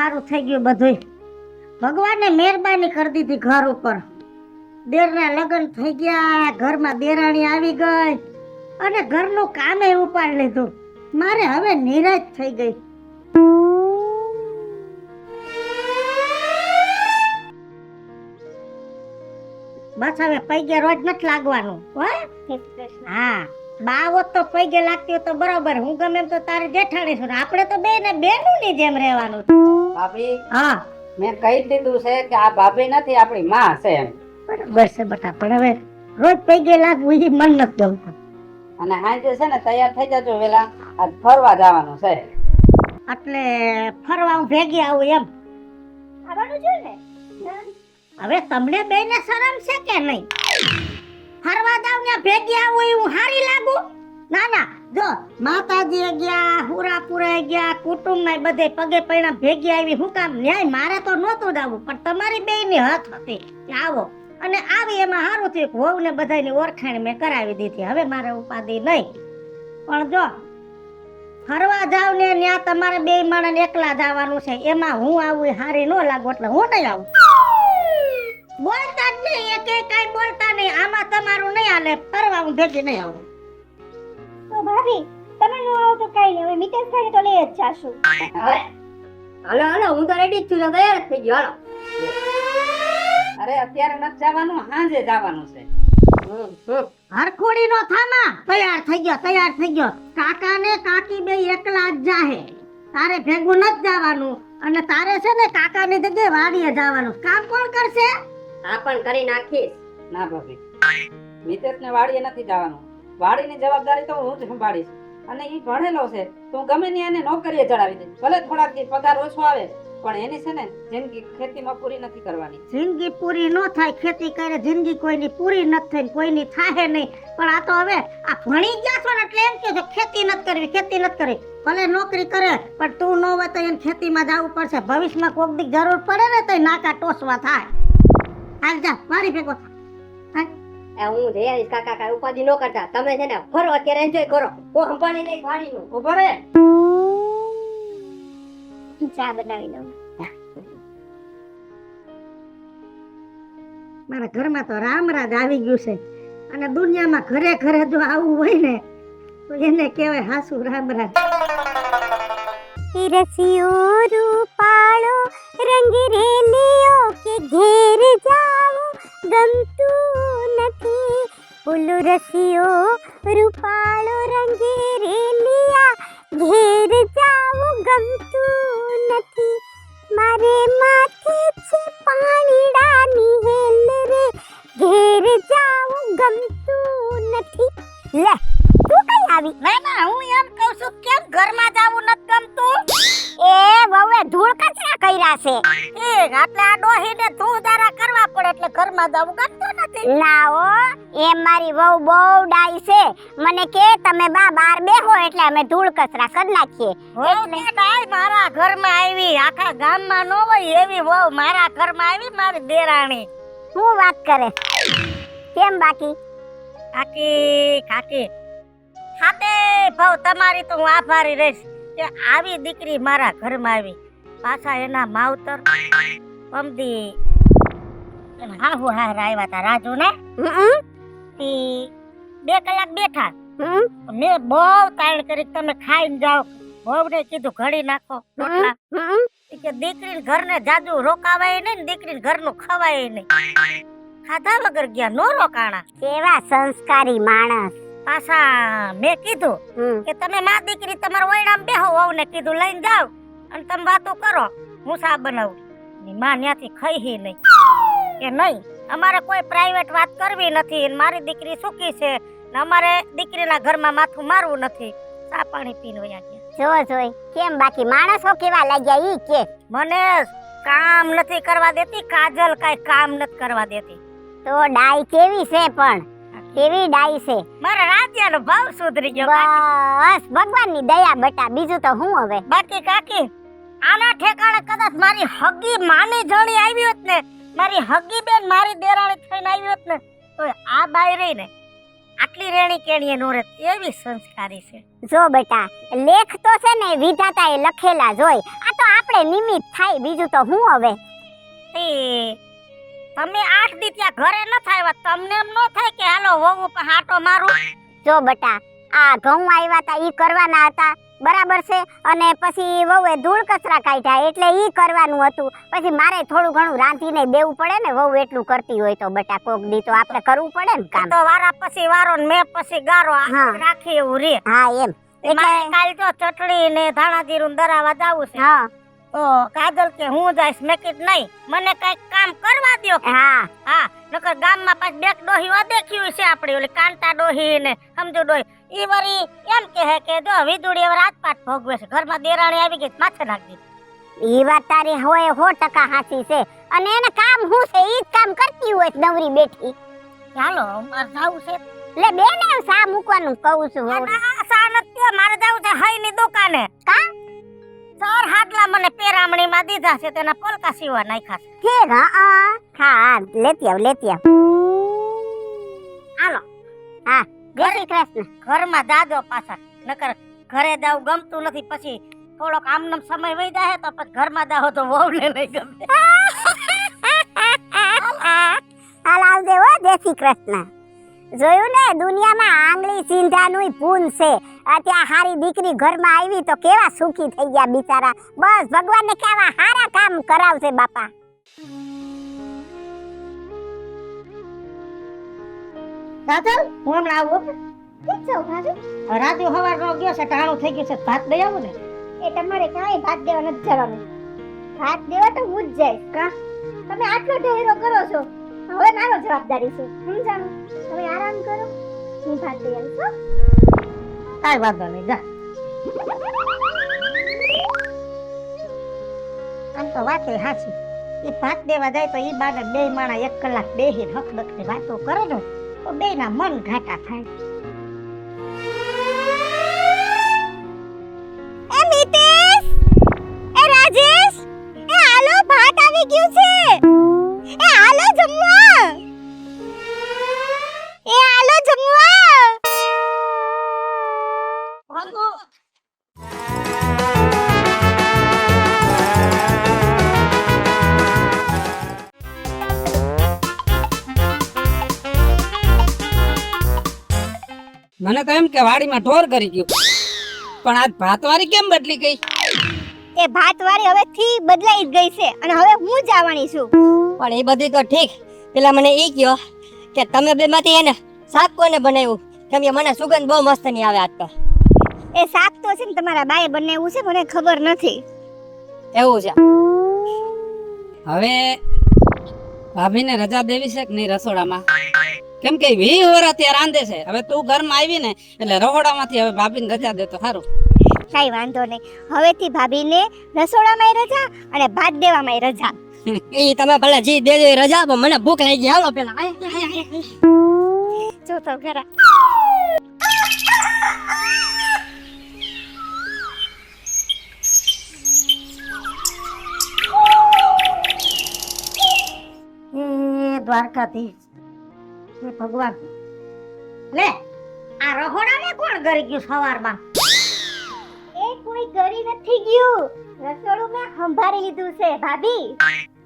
સારું થઈ ગયું બધું. ભગવાને મહેરબાની કરી દીધી ઘર ઉપર. દેરના લગ્ન થઈ ગયા, ઘરમાં દેરાણી આવી ગઈ અને ઘરનું કામે ઉપાડી લીધું. મારે હવે નિરાશ થઈ ગઈ. બસ હવે પૈગે રોજ નથી લાગવાનું. હા, બા હોત તો પૈગે લાગતી હોત તો બરોબર. હું ગમે એમ તો તારી જેઠાણી છું. આપણે તો બે ને બેનું ની જેમ રહેવાનું. ભાભી, હા, મેં કહી દીધું છે કે આ ભાભી નથી, આપણી માં છે એમ. બરાબર છે બટા, પણ હવે રોજ પૈગે લાગવું એ મન નથી ગમતું. અને હાજે છે ને તૈયાર થઈ જજો વેલા, આજ ફરવા જવાનું છે. એટલે ફરવા હું ભેગી આવું એમ આવવાનું છે ને? હવે તમને બેને શરમ છે કે નહીં? ફરવા જાવ ને ભેગી આવું એ હું હારી લાગુ? ના ના, જો માતાજી ગયા, હુરાપુરા ગયા, કુટુંબમાં બધે પગે પૈણા ભેગી આવી. હું કામ ન્યાય મારે તો નહોતું જાવું, પણ તમારી બેયની હથ હતી કે આવો. અને આવી એમાં સારું થયું, વહુ ને બધાની ઓળખાણ મેં કરાવી દીધી. હવે મારે ઉપાધિ નહીં. પણ જો ફરવા જાવ ને ત્યાં તમારે બે માણસ એકલા જવાનું છે, એમાં હું આવું એ હારી ન લાગુ, એટલે હું નહીં આવું. બોલતા જ નહીં, એકે કઈ બોલતા નહીં. આમાં તમારું નહીં હાલે. ફરવા હું ભેગી નહીં આવું. તો ભાભી, તમે નો આવો તો કઈ નહીં, હવે મિતેશભાઈને તો લઈ જ જાશું. હાલો હાલો, હું તો રેડી જ છું, તૈયાર જ થઈ ગયો. હાલો. અરે અત્યારે નથી જવાનું, સાંજે જવાનું છે. હરખોડી નો થામા. તૈયાર થઈ ગયો, તૈયાર થઈ ગયો. કાકા ને કાકી બે એકલા જ જાહે, તારે ભેગું નથી જવાનું. અને તારે છે ને કાકા ની જગ્યાએ વાડીએ જવાનું. કામ કોણ કરશે? આ પણ કરી નાખીશ. ના ભાભી, મિતેશને વાડીએ નથી જવાનું. વાડીની જવાબદારી તો હું જ સંભાળીશ. અને ઈ ભણેલો છે તો હું ગમે ને એને નોકરીએ ચડાવી દઈશ. ભલે થોડાક દી પગાર ઓછો આવે, પણ એની છે ને જિંદગી ખેતીમાં પૂરી નથી કરવાની. જિંદગી પૂરી ન થાય, ખેતી કરે જિંદગી કોઈની પૂરી નથી થઈ, કોઈની થાય નહીં. પણ આ તો હવે આ ભણી ગયા છો ને એટલે એમ કે છો ખેતી નથી કરવી, ખેતી નથી કરવી. ભલે નોકરી કરે, પણ તું ન હોય તો એને ખેતીમાં જવું પડશે. ભવિષ્યમાં કોક દી જરૂર પડે ને તો નાકા ટોસવા થાય. હાલ જા, મારી ભેગો થા. હું જઈ આવીશ. કાકા કાંઈ ઉપાધિ ન કરતા. તમે છે ને ફરો, અત્યારે એન્જોય કરો. હું સંભાળી નહીં પાણીનું. ઉભો રે. ચા બનાવી દઉં. મારા ઘરમાં તો રામરાજ આવી ગયું છે. અને દુનિયામાં ઘરે ઘરે જો આવું હોય ને તો એને કહેવાય હાસુ રામરાજ. રસિયો રૂપાળો રંગ રેલિયો કે ઘેર જાવું ગમતું નથી. બોલો રસિયો રૂપાળો રંગ રેલિયા ઘેર જાવું ગમતું નથી. મારે માથે છે પાણીડાની હેલ રે, ઘેર જાવું ગમતું નથી. લે તું કઈ આવી? ના ના, હું એમ કહું છું કેમ ઘરમાં જાવું નથી ગમતું? એ વહુએ ધૂળ કચરા કર્યા છે. એટલે આ ડોહીને ધૂળધારા કરવા પડે એટલે ઘરમાં જાવું ગમતું નથી. ના હો, એ મારી વહુ બહુ ડાઈ છે. મને કે તમે બહાર બેહો એટલે અમે ધૂળ કચરા કરી નાખીએ. એટલે ડાય મારા ઘરમાં આવી, આખા ગામમાં ન હોય એવી વહુ મારા ઘરમાં આવી, મારી દેરાણી. શું વાત કરે? કેમ બાકી? કાકી કાકી ખાતે ભાવ તમારી તો હું આભારી રહીશ કે આવી દીકરી મારા ઘરમાં આવી. પાછા એના માવતર પમદી હાહુ હાર આવ્યા હતા રાજુ ને. 2 કલાક બેઠા. મેં બહુ તાણ કરી તમે ખાઈને જાઓ. બહુને કીધું ઘડી નાખો રોટલા. કે દીકરીને ઘરને જાજુ રોકાવાય નહીં ને દીકરીને ઘરનું ખવાય નહીં. ખાધા વગર ગયા, નો રોકાણા. કેવા સંસ્કારી માણસ. પાછા મેં કીધું કે તમે માં દીકરી તમારા ઓયડામાં બેહો, વહુને કીધું લઈને જાવ અને તમે વાતો કરો, હું શા બનાવું. માં ત્યાંથી ખાઈ નહીં કે નહીં અમારે કોઈ પ્રાઇવેટ વાત કરવી નથી. મારી દીકરી સુખી છે ને અમારે દીકરીના ઘરમાં માથું મારવું નથી. ચા પાણી પીને વયા ગયા. જોઈ કેમ બાકી માણસો કેવા લાગ્યા ઈ કે? મને કામ નથી કરવા દેતી કાજલ, કાઈ કામ નથી કરવા દેતી. તો ડાઈ કેવી છે? પણ કેવી ડાઈ છે? મારા રાજ્યનો ભાવ સુધરી ગયો. બસ ભગવાનની દયા બેટા, બીજું તો હું હવે. બાકી કાકી આના ઠેકાણે કદાચ મારી હગી માની જણી આવી હોત ને, મારી હગી બેન મારી દેરાણી થઈને આવી હોત ને, તો આ બાઈ રહી ને આટલી રેણી કેણીએ નો રહે એવી સંસ્કારી છે. જો બેટા લેખ તો છે ને વિધાતાએ લખેલા જ હોય, આ તો આપણે નિમિત્ત થાય, બીજું તો હું હવે. તે તમે 8 દી ત્યાં ઘરે ન થાય તમને એમ ન થાય કે હાલો વહુ ઉપર હાટો મારું? જો બેટા આ ઘઉં આવ્યા તા ઈ કરવાના હતા બરાબર છે, અને પછી વહુએ ધૂળ કચરા કાઢ્યા એટલે ઈ કરવાનું હતું. પછી મારે થોડું ઘણું રાંધીને દેવું પડે ને, વહુ એટલું કરતી હોય તો બેટા કોક દી તો આપણે કરવું પડે ને કામ. તો વારા પછી વારો ને મેં પછી ગારો હા. રાખી એવું રે. હા એમ એટલે કાલ તો ચટણી ને ધાણા જીરું દરાવા જાવું છે. હા ઓ કાજલ કે હું જઈશ, મેં કીધું નહીં મને કઈક કામ કરવા દ્યો. હા હા નકર ગામમાં પાછ બેક ડોહી દેખ્યું છે આપડી ઓલી કાંટા ડોહી ને સમજો ડોહી ઈ વરી એમ કહે કે જો વીજળી હવે રાજપાટ ભોગવે છે, ઘરમાં દેરાણી આવી ગઈ માથે નાખી દીધી. ઈ વાત તારી હોય 100% સાચી છે, અને એને કામ હું છે ઈ જ કામ કરતી હોય નવરી બેઠી. ચાલો મારે જાવું છે. લે બેન એમ સા મૂકવાનું કહું છું વહુ. સા નથી મારે જાવું છે હઈ ની દુકાને. કા સર હાટલા મને પેરામણી માં દીધા છે તેના પોલકા સીવા નાખ્યા છે. ઠીક હા હા લેતી આવ. હાલો હા જય શ્રી કૃષ્ણ. ઘરમાં દાદો પાછા નકર ઘરે જાવું ગમતું નથી, પછી થોડોક આમનમ સમય વહી જાય તો પછી ઘરમાં દાવો તો વહુને નહીં ગમે. હાલ આવજે હો જય શ્રી કૃષ્ણ. જોયું ને દુનિયામાં આંગળી સિંધાનું પૂન છે. ત્યાં હારી દીકરી ઘરમાં આવી તો કેવા સુખી થઈ ગયા બિચારા. બસ ભગવાનને કેવા હારા કામ કરાવશે બાપા. દાદા હું હમણાં આવું. ઠીક છે ભાભી. રાજુ હવારનો ગયો છે, ટાણું થઈ ગયું છે, ભાત દઈ આવું ને. એ તમારે કાંઈ ભાત દેવા નથી જવાનું. ભાત દેવા તો હું જ જઈશ. કા તમે આટલો ઢહેરો કરો છો, હવે મારો જવાબદારી છે સમજાણું. હવે આરામ કરો, હું ભાત દઈ આવીશ હો. કાંઈ વાંધો નહીં જા. આમ તો વાતે હાચી, એ ભાત દેવા જાય તો ઈ બાને બે માણા 1 કલાક બેહી હકડકની વાતો કરે ને તો બેયના મન ઘાટા થાય. એ મિતેશ, એ રાજેશ, એ હાલો ભાત આવી ગયું છે. એ હાલો જમવા, એ હાલો જમવા. મને તો એમ કે વાડીમાં ઢોર કરી ગયું, પણ આજ ભાતવારી કેમ બદલી ગઈ? એ ભાતવારી હવે થી બદલાઈ જ ગઈ છે, અને હવે હું જ આવવાની છું. પણ એ બધી તો ઠીક, પેલા મને ઈ કયો કે તમે બે માંથી એને શાક કોને બનાવ્યું? કેમ કે મને સુગંધ બહુ મસ્ત ની આવે આજ તો. એ શાક તો છે ને તમારા બાએ બનાવ્યું છે, મને ખબર નથી. એવું છે. હવે ભાભીને રજા દેવી છે કે નહીં રસોડામાં? કેમ કે 20 વર્ષ ત્યાં રાંધે છે, હવે તું ઘરમાં આવી ને એટલે રહોડામાંથી હવે ભાભીને રજા દે તો સારું. કઈ વાંધો નહીં, હવેથી ભાભીને રસોડામાં રજા અને ભાત દેવામાં રજા. ઈ તમે ભલે જી દેજો એ રજા, પણ મને ભૂખ લાગી ગઈ. હાલો પેલા જો તો ખરા. દ્વારકાધીશ હે ભગવાન, લે આ રહોડાને કોણ ગરી ગયું સવારમાં? એ કોઈ ગરી નથી ગયું, રસોડું મેં સંભાળી લીધું છે ભાભી.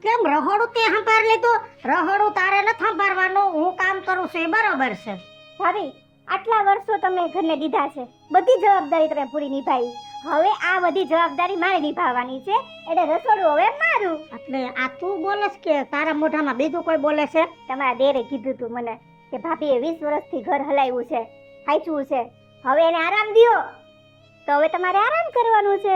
કેમ રહોડું તે સંભાળી લીધું? રહોડું તારે ન સંભાળવાનું, હું કામ કરું છું એ બરોબર છે. ભાભી આટલા વર્ષો તમે ઘરને દીધા છે, બધી જવાબદારી તમે પૂરી નિભાવી, હવે આ બધી જવાબદારી મારે નિભાવવાની છે, એટલે રસોડું હવે મારું. એટલે આ તું બોલેસ કે તારા મોઢામાં બીજું કોઈ બોલે છે? તમારા દેરે કીધું તું મને કે ભાભીએ 20 વર્ષથી ઘર હલાવ્યું છે, ખાઈચું છે, હવે એને આરામ દ્યો, તો હવે તમારે આરામ કરવાનું છે.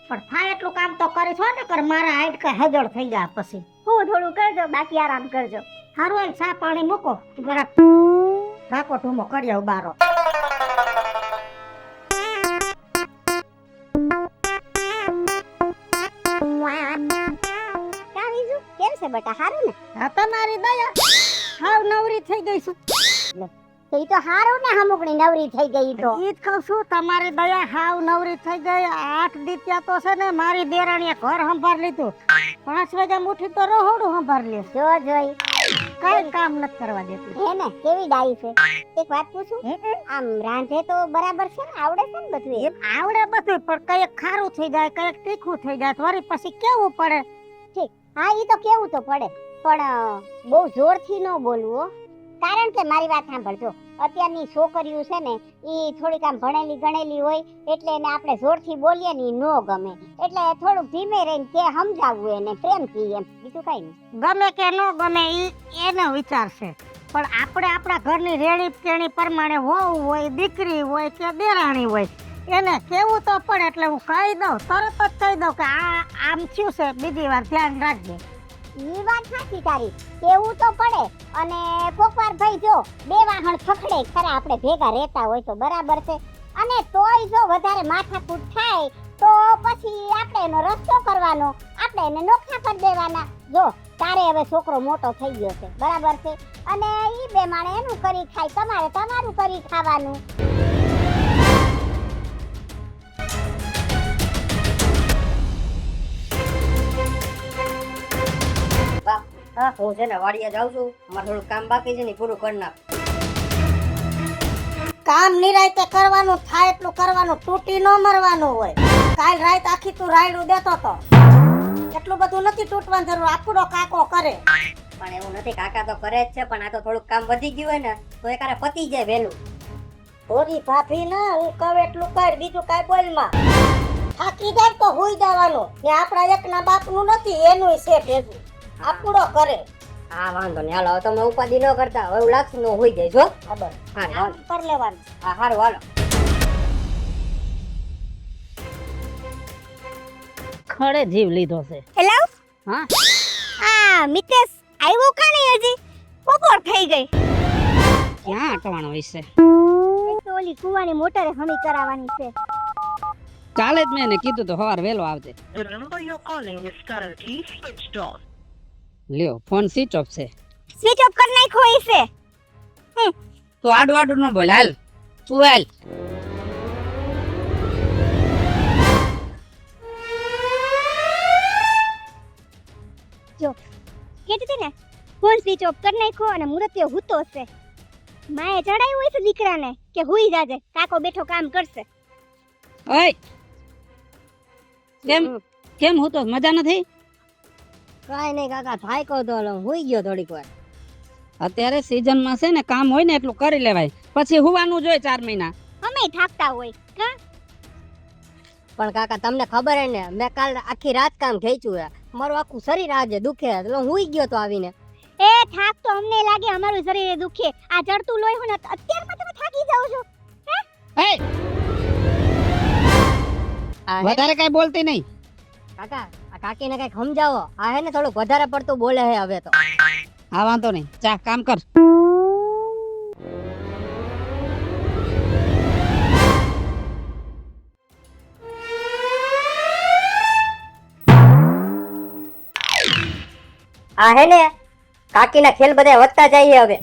પણ થાય એટલું કામ તો કરીશ હો, નકર મારા હાડકા હજળ થઈ ગયા પછી. હું થોડું કરજો, બાકી આરામ કરજો. હારું હાલ ચા પાણી મૂકો, જરાક રાખો ઢૂમો કરી આવ બારો. કેમ છે બેટા, હારું ને? હા તમારી દયા, હાવ નવરી થઈ ગઈ છું. તો ઈ તો હારું ને હમુકણી નવરી થઈ ગઈ ઈ તો. ઈ જ કહું છું તમારી દયા હાવ નવરી થઈ ગઈ 8 દી ત્યાં તો છે ને મારી દેરાણીએ ઘર સંભાળ લીધું 5 વાગ્યા ઉઠી તો રહોડું સંભાળ લે જો જોઈ કઈ કામ નથી કરવા દેતી હે ને કેવી ડાઈ છે. એક વાત પૂછું, આમ રાંધે તો બરાબર છે ને, આવડે છે ને બધું? એમ આવડે બધું પણ કઈક ખારું થઈ જાય કઈક તીખું થઈ જાય વળી પછી કેવું પડે. હા ઈ તો કેવું તો પડે, પણ બહુ જોરથી ન બોલવું હો. કારણ કે મારી વાત સાંભળજો, અત્યારની છોકરીઓ છે ને ઈ થોડીક આમ ભણેલી ગણેલી હોય એટલે એને આપણે જોરથી બોલીએ ને ઈ નો ગમે, એટલે થોડુંક ધીમે રહીને કે સમજાવવું એને પ્રેમથી, એમ બીજું કઈ નહીં. ગમે કે ન ગમે ઈ એનો વિચાર છે પણ આપણે આપણા ઘરની રેણી કેણી પ્રમાણે વહુ હોય દીકરી હોય કે દેરાણી હોય એને કેવું તો પડે. એટલે હું કહી દઉં, તરત જ કહી દઉં કે આ આમ થયું છે, બીજી વાર ધ્યાન રાખજે. ઈ વાત સાચી તારી, કેવું તો પડે. અને કોકવાર ભાઈ જો બે વાહણ ખખડે ખરા આપણે ભેગા રહેતા હોય તો બરાબર છે, અને તોય જો વધારે માથાકૂટ થાય તો પછી આપણે એનો રસ્તો કરવાનો, આપણે એને નોખા કરી દેવાના. જો તારે હવે છોકરો મોટો થઈ ગયો છે બરાબર છે, અને ઈ બે માણે એનું કરી ખાય, તમારે તમારું કરી ખાવાનું. હું છે ને વાડીએ જાઉં છું, અમારે થોડું કામ બાકી છે ને ઈ પૂરું કરી નાખ. કામ નિરાયતે કરવાનું થાય એટલું કરવાનું, તૂટી ન મરવાનું હોય. કાલ રાત આખી તું રાયડું દેતો તો, એટલું બધું નથી તૂટવાની જરૂર, આપણો કાકો કરે. પણ એવું નથી, કાકા તો કરે જ છે, પણ આ તો થોડુંક કામ વધી ગયું હોય ને તો એ કારે પતી જાય વહેલું. થોડી ભાભી ના હું કહું એટલું કર, બીજું કાંઈ બોલમાં. થાકી જાય તો હુઈ જવાનું, ને આપણા એકના બાપનું નથી એનું છે ભેગું, આપણો કરે. હા વાંધો નહીં, હાલો હવે તમે ઉપાધિ ન કરતા, હવે એવું લાગશે નો હોઈ જાય જો. ખબર હા હાલો. કર લેવાનું. હા હારું હાલો. ખડે જીવ લીધો છે. હેલો, હા આ મિતેશ આવ્યો કાને? હજી બપોર થઈ ગઈ. ક્યાં અટવાનો હોય છે? એક તો ઓલી કુવાની મોટરે હમી કરાવવાની છે. કાલે જ મેં એને કીધું તો સવાર વહેલો આવજે. The number you're calling is currently switched off. લ્યો ફોન સ્વિચ ઓફ છે. સ્વિચ ઓફ કરી નાખ્યો હશે. તો આડું આડું ન બોલ, હાલ તું હાલ. કીધું હતી ને ફોન સ્વિચ ઓફ કરી નાખ્યો અને મુરત્યો હૂતો છે. માએ ચડાવ્યું હોય છે દીકરાને કે હુઈ જાજે, કાકો બેઠો કામ કરશે. ઓય કેમ હું તો મજા નથી? કાંઈ નહીં કાકા, થાક્યો તો હોઈ ગયો થોડીક વાર. અત્યારે સીઝન માં છે ને કામ હોય ને એટલું કરી લેવાય, પછી હુવાનું જોઈએ 4 મહિના. અમે થાકતા હોય કા? પણ કાકા તમને ખબર હે ને, મેં કાલ આખી રાત કામ ખેંચ્યું હે, મારું આખું શરીર આજે દુખે, એટલે હું હુઈ ગયો તો આવીને. એ થાક તો અમને લાગે અમારું શરીર દુખે. આ ચડતું લોહી હોય ને અત્યારમાં તમે થાકી જાવ છો. એ વધારે કઈ બોલતી નહીં. કાકા આ કાકીને કઈક સમજાવો, આ હે ને થોડુંક વધારે પડતું બોલે હે હવે તો. હા વાંધો નહીં, ચા કામ કર. આ હે ને કાકીના ખેલ બધા વધતા જાય હવે.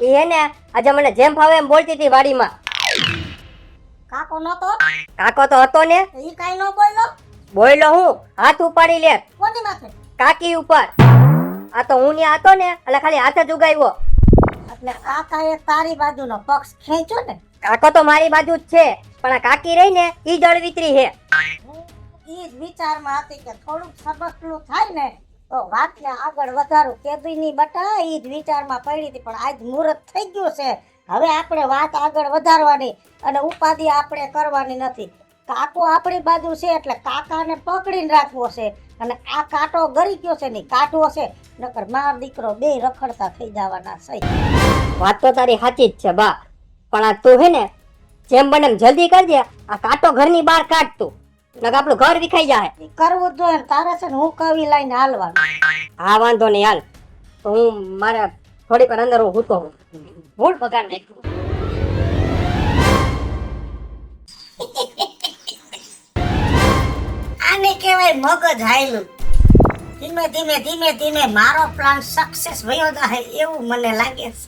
એ હે ને આજે મને જેમ ફાવે એમ બોલતી હતી વાડીમાં. કાકો નતો, કાકો તો હતો ને, ઈ કાઈ ન બોલ્યો. બોયલો હું, હાથ ઉપાડી લે કોની માથે? કાકી ઉપર. આ તો હું ન્યા હતો ને એટલે ખાલી હાથ જ ઉગાવ્યો. એટલે કાકાએ તારી બાજુનો પક્ષ ખેંચ્યો ને. કાકો તો મારી બાજુ જ છે, પણ આ કાકી રહી ને ઈ જળવિતરી હે. ઈ જ વિચારમાં હતી કે થોડુંક સબકલું થાય ને તો વાતને આગળ વધારું. કેદીની બટા ઈ જ વિચારમાં પડી હતી, પણ આજ મુહૂર્ત થઈ ગયું છે. હવે આપણે વાત આગળ વધારવાની અને ઉપાધિ આપણે કરવાની નથી. કાકો આપણી બાજુ છે એટલે કાકાને પકડીને રાખવો છે, અને આ કાંટો ગરી ગયો છે ને કાઢવો છે, નકર માર દીકરો બે રખડતા થઈ જવાના છે. વાત તો તારી સાચી જ છે બા, પણ આ તું હે ને જેમ બને એમ જલ્દી કરજે, આ કાંટો ઘરની બહાર કાઢ તું, નકર આપણું ઘર વિખાઈ જાય. ઈ કરવું જ જોઈએ ને, તારે છે ને હું કવી લઈને હાલવાનું. હા વાંધો નહીં હાલ, તો હું મારા થોડીક વાર અંદર હું હૂતો હું મૂળ પગાર નાખ્યું. આને કહેવાય મગજ હાયલું. ધીમે ધીમે મારો પ્લાન સક્સેસ ભયો જાય એવું મને લાગે છે.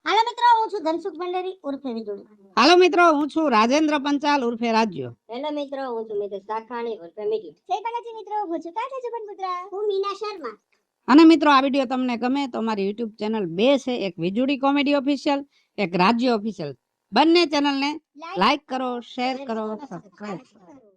હાલો મિત્રો, હું છું ધનસુખ ભંડેરી ઉર્ફે વીજળી. હાલો મિત્રો, હું છું રાજેન્દ્ર પંચાલ ઉર્ફે રાજ્યો. હેલો મિત્રો, હું છું મિત્ર સાખાણી ઉર્ફે મીઠી. જય બાલાજી મિત્રો, હું છું કાકા જુબનપુત્રા. હું મીના શર્મા. અને મિત્રો આ વિડીયો તમને ગમે તો મારી યુટ્યુબ ચેનલ બે છે, એક વીજળી કોમેડી ઓફિશિયલ, એક રાજ્ય ઓફિશિયલ. બંને ચેનલને લાઈક કરો, શેર કરો, સબસ્ક્રાઇબ કરો.